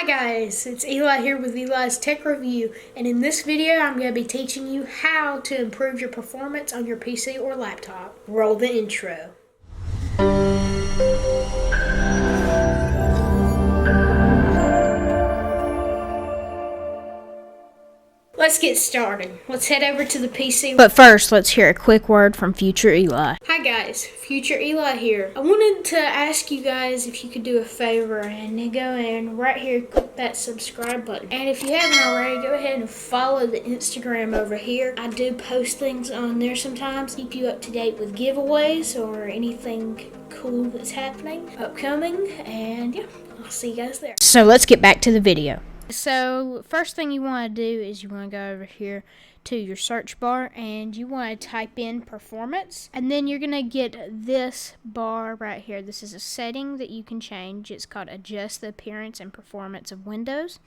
Hi guys, it's Eli here with Eli's Tech Review, and in this video I'm going to be teaching you how to improve your performance on your PC or laptop. Roll the intro. Let's get started. Let's head over to the PC. But first, let's hear a quick word from Future Eli. Hi guys, Future Eli here. I wanted to ask you guys if you could do a favor and then go and right here click that subscribe button. And if you haven't already, go ahead and follow the Instagram over here. I do post things on there sometimes, keep you up to date with giveaways or anything cool that's happening, upcoming, and yeah, I'll see you guys there. So let's get back to the video. So first thing you want to do is you want to go over here to your search bar and you want to type in performance, and then you're going to get this bar right here. This is a setting that you can change. It's called adjust the appearance and performance of Windows.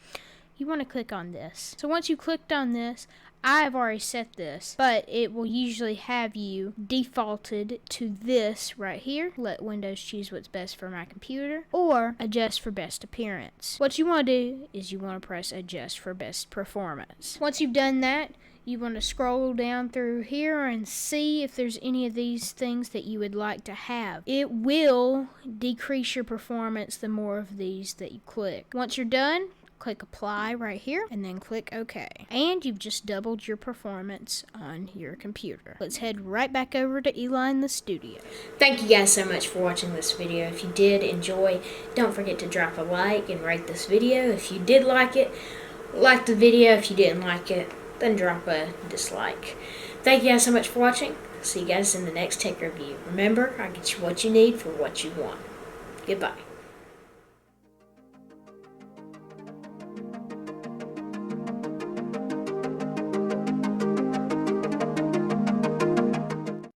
You want to click on this. So once you clicked on this, I've already set this, but it will usually have you defaulted to this right here. Let Windows choose what's best for my computer, or adjust for best appearance. What you want to do is you want to press adjust for best performance. Once you've done that, you want to scroll down through here and see if there's any of these things that you would like to have. It will decrease your performance the more of these that you click. Once you're done, click apply right here and then click OK. And you've just doubled your performance on your computer. Let's head right back over to Eli in the studio. Thank you guys so much for watching this video. If you did enjoy, don't forget to drop a like and rate this video. If you did like it, like the video. If you didn't like it, then drop a dislike. Thank you guys so much for watching. See you guys in the next tech review. Remember, I get you what you need for what you want. Goodbye.